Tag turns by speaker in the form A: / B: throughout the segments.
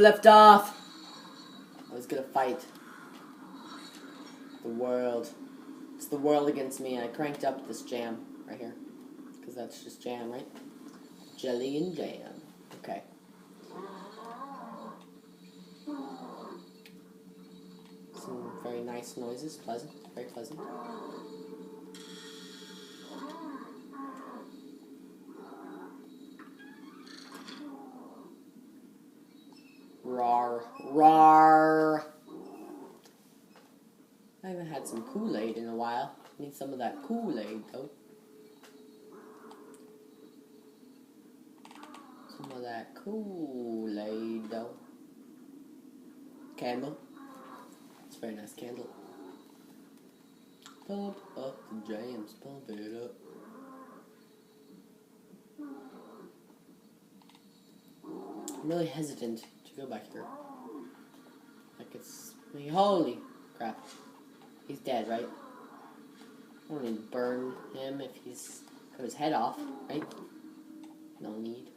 A: Left off. I was gonna fight the world. It's the world against me. I cranked up this jam right here. Because that's just jam, right? Jelly and jam. Okay. Some very nice noises. Pleasant. Very pleasant. Rawr. Rawr. I haven't had some Kool-Aid in a while. Need some of that Kool-Aid, though. Some of that Kool-Aid, though. Candle. It's a very nice candle. Pump up the jams. Pump it up. I'm really hesitant to go back here. Like it's... holy crap. He's dead, right? I don't need to burn him if he's cut his head off, right? No need.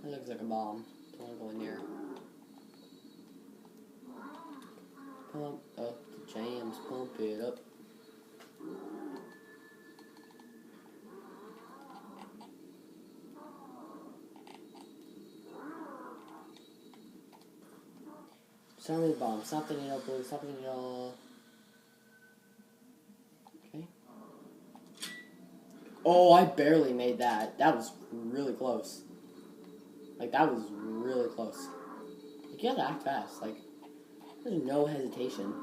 A: That looks like a bomb. Don't want to go in there. Pump up the jams, pump it up. Start with the bomb. Stop the needle, blue. Stop the needle. Okay. Oh, I barely made that. That was really close. Like, that was really close. Like, you gotta act fast. Like, there's no hesitation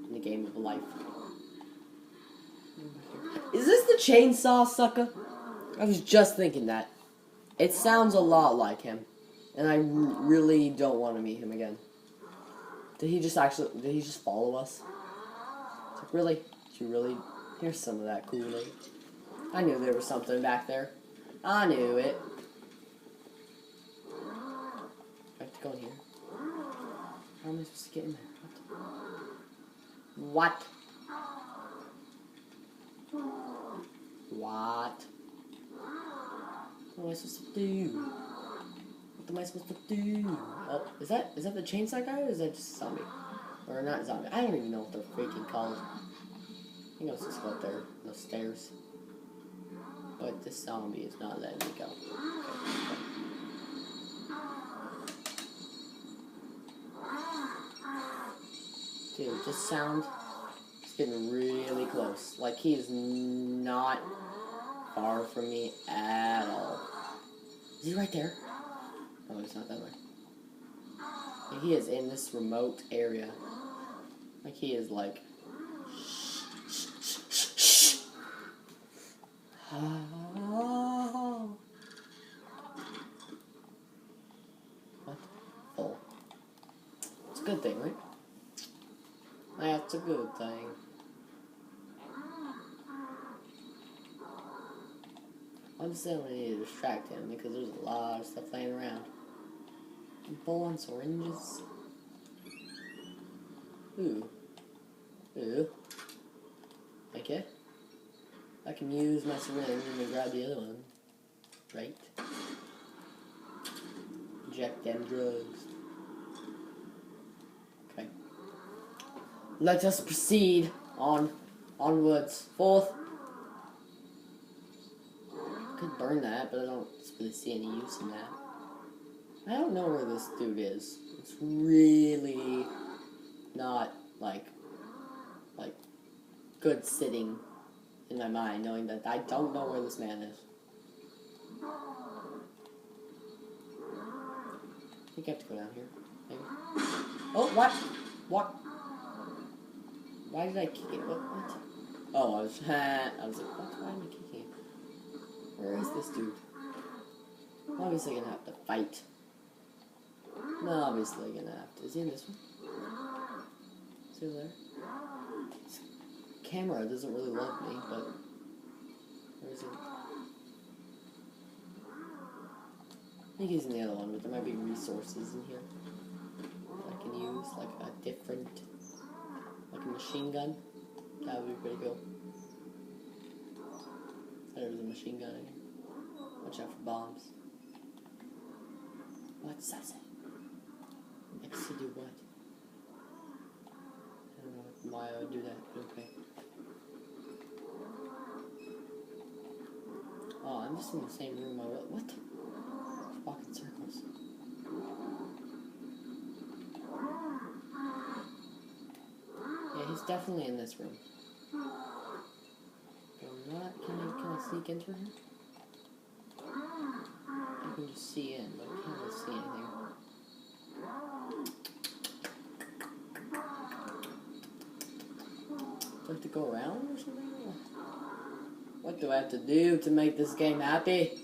A: in the game of life. Is this the chainsaw sucker? I was just thinking that. It sounds a lot like him. And I really don't want to meet him again. Did he just follow us? Like, really? Did you really? Here's some of that Kool-Aid. I knew there was something back there. I knew it. I have to go in here. How am I supposed to get in there? What? What? What am I supposed to do? What am I supposed to do? Oh, is that the chainsaw guy or is that just a zombie? Or not zombie? I don't even know what they're freaking called. I think I was just go up there, those stairs. But this zombie is not letting me go. Okay. Dude, this sound is getting really close. Like, he is not far from me at all. Is he right there? Oh, it's not that way. Like, he is in this remote area. Like, he is like... Shh. Oh. What? Oh. It's a good thing, right? That's a good thing. Obviously, I don't need to distract him because there's a lot of stuff laying around. Bullets, oranges. Ooh. Ooh. Okay. I can use my syringe and grab the other one. Right? Inject them drugs. Okay. Let us proceed onwards. Fourth. Could burn that, but I don't really see any use in that. I don't know where this dude is. It's really not like good sitting in my mind, knowing that I don't know where this man is. I think I have to go down here. Maybe. Oh, what? What? Why did I kick it? What? Oh, I was like, what? Why am I kicking it? Where is this dude? I'm obviously gonna have to fight. No, obviously gonna have to. Is he in this one? Is he over there? This camera doesn't really love me, but... Where is he? I think he's in the other one, but there might be resources in here that I can use, like a different... like a machine gun. That would be pretty cool. There was a machine gun in here. Watch out for bombs. What's that say? to do what? I don't know why I would do that, but okay. Oh, I'm just in the same room. What? Walk in circles. Yeah, he's definitely in this room. But I'm not. Can I sneak into him? I can just see in, but I can't really see anything. Do I have to go around or something? What do I have to do to make this game happy?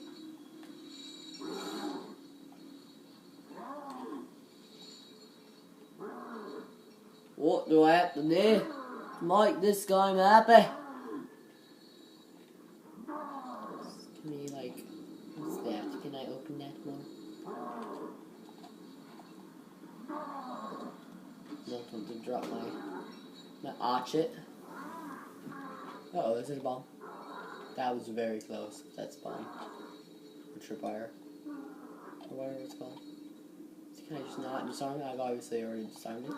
A: What do I have to do to make this game happy? Can we, like, what's that? Can I open that one? Don't want to drop my archet. Uh-oh, this is a bomb. That was very close. That's bomb. Or tripwire. Or whatever it's called. So can I just not disarm it? I've obviously already disarmed it.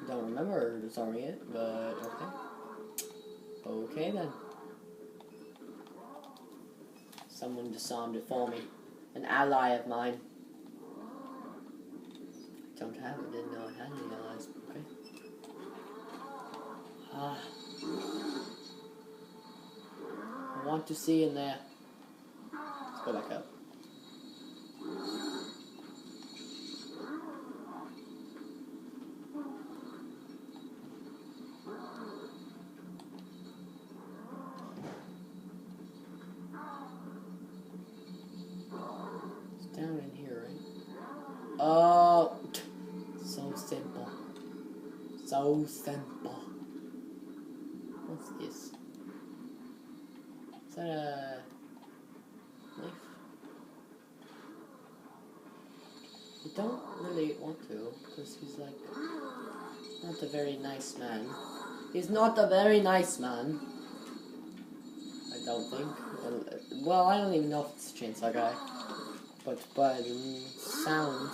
A: Don't remember disarming it, but okay. Okay then. Someone disarmed it for me. An ally of mine. I don't have it, didn't know I had any allies. Okay. I want to see in there. Let's go back up. It's down in here, right? Oh, so simple. So simple. What's this? Is that a knife? I don't really want to, because he's like not a very nice man. He's not a very nice man. I don't think. Well, I don't even know if it's a chainsaw guy. But by the sound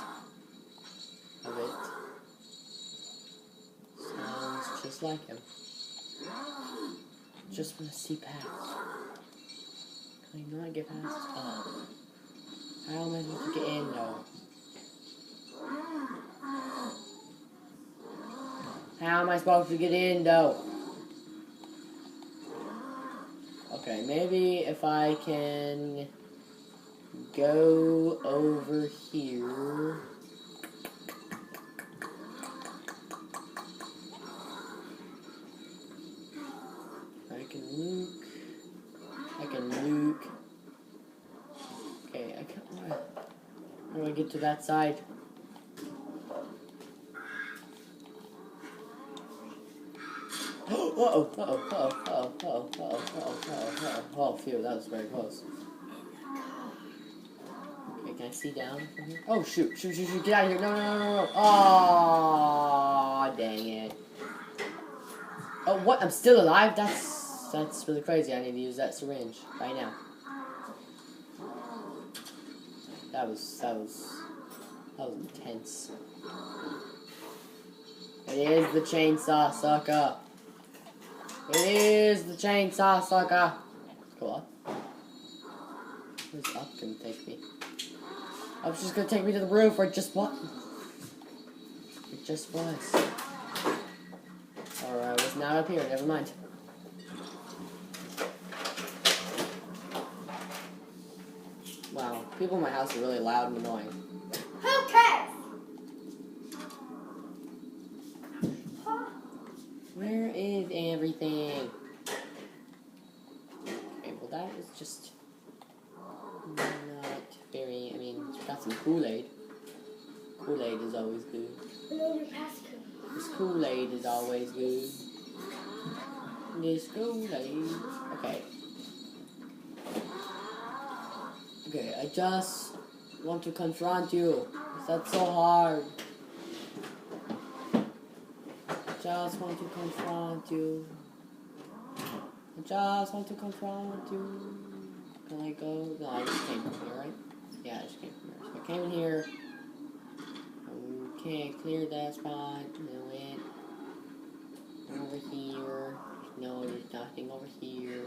A: of it, sounds just like him. Just want to see past. Can I not get past? Oh. How am I supposed to get in though? How am I supposed to get in though? Okay, maybe if I can go over here. I can nuke. Okay, I can't. How do I get to that side? Oh, phew, that was very close. Okay, can I see down from here? Oh, shoot, get out of here. No. Oh, dang it. Oh, what? I'm still alive? That's really crazy. I need to use that syringe right now. That was intense. It is the chainsaw sucker. It is the chainsaw sucker. Go up. Where's up gonna take me? Up's just gonna take me to the roof, or just what? It just was. Alright, it's not up here, never mind. Wow, people in my house are really loud and annoying.
B: Who cares?
A: Where is everything? Okay, well that is just not very, I mean, it's got some Kool-Aid. Kool-Aid is always good. This Kool-Aid is always good. This Kool-Aid. Okay. Okay, I just want to confront you. That's so hard. I just want to confront you. I just want to confront you. Can I go? No, I just came from here, right? Yeah, I just came from here. So I came in here. Okay, clear that spot. No, it. Over here. No, there's nothing over here.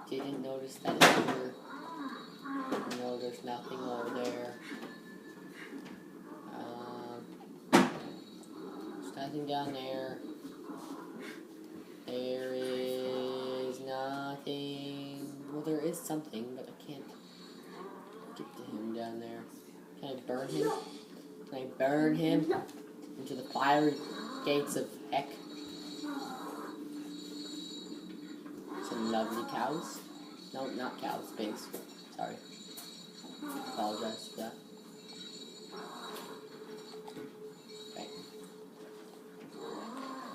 A: Didn't notice that here. No, there's nothing over there. There's nothing down there. There is nothing. Well, there is something, but I can't get to him down there. Can I burn him? Can I burn him into the fiery gates of heck? Some lovely cows. No, not cows, pigs. Sorry. Apologize for that. Okay.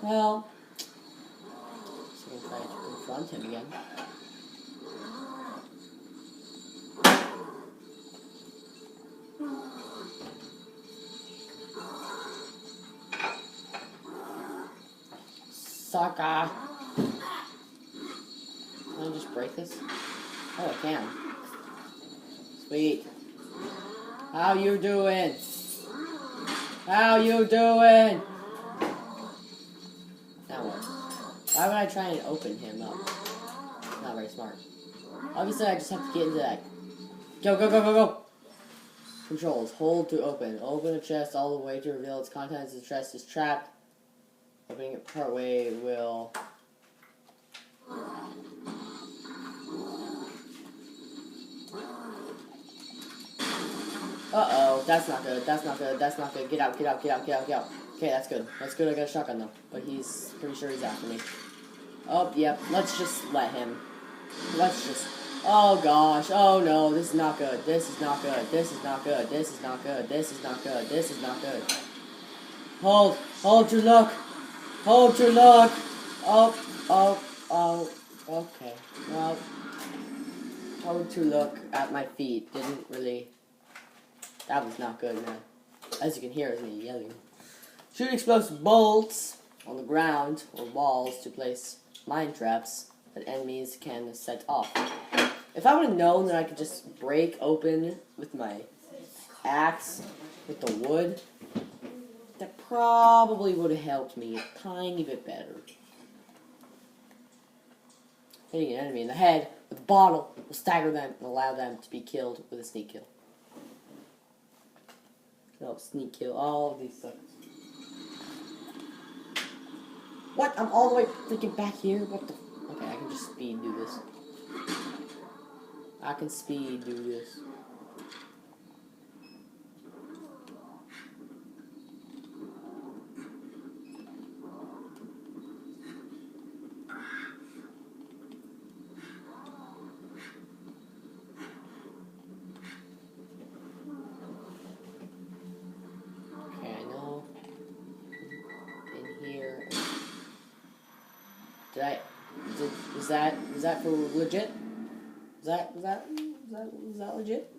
A: Well, so I'm going to try to confront him again. Sucker! Can I just break this? Oh, I can. Sweet. How you doing? How you doing? Now what? Why would I try and open him up? Not very smart. Obviously, I just have to get into that. Go, go, go, go, go! Controls. Hold to open. Open a chest all the way to reveal its contents. The chest is trapped. Opening it partway will... Uh-oh, that's not good, that's not good, that's not good. Get out, get out, get out, get out, get out. Okay, that's good. That's good, I got a shotgun though. But he's pretty sure he's after me. Oh, yep, let's just let him. Let's just... Oh gosh, oh no, this is not good. This is not good, this is not good, this is not good, this is not good, this is not good. Hold your look. Hold your look. Oh, okay. Well, hold to look at my feet. Didn't really... That was not good, man. As you can hear, it's me yelling. Shoot explosive bolts on the ground or walls to place mine traps that enemies can set off. If I would have known that I could just break open with my axe with the wood, that probably would have helped me a tiny bit better. Hitting an enemy in the head with a bottle will stagger them and allow them to be killed with a sneak kill. No, sneak kill all of these suckers. What? I'm all the way freaking back here? What the... Okay, I can just speed do this. I can speed do this. Is that for legit? Is that legit?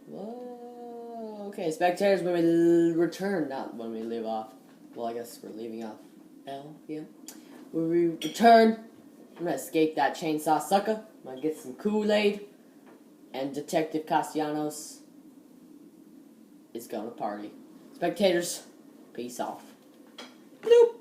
A: Whoa. Okay, spectators, when we return, not when we leave off. Well, I guess we're leaving off. Yeah. When we return, I'm gonna escape that chainsaw sucker. I'm gonna get some Kool-Aid, and Detective Castellanos is gonna party. Spectators, peace off. Bloop.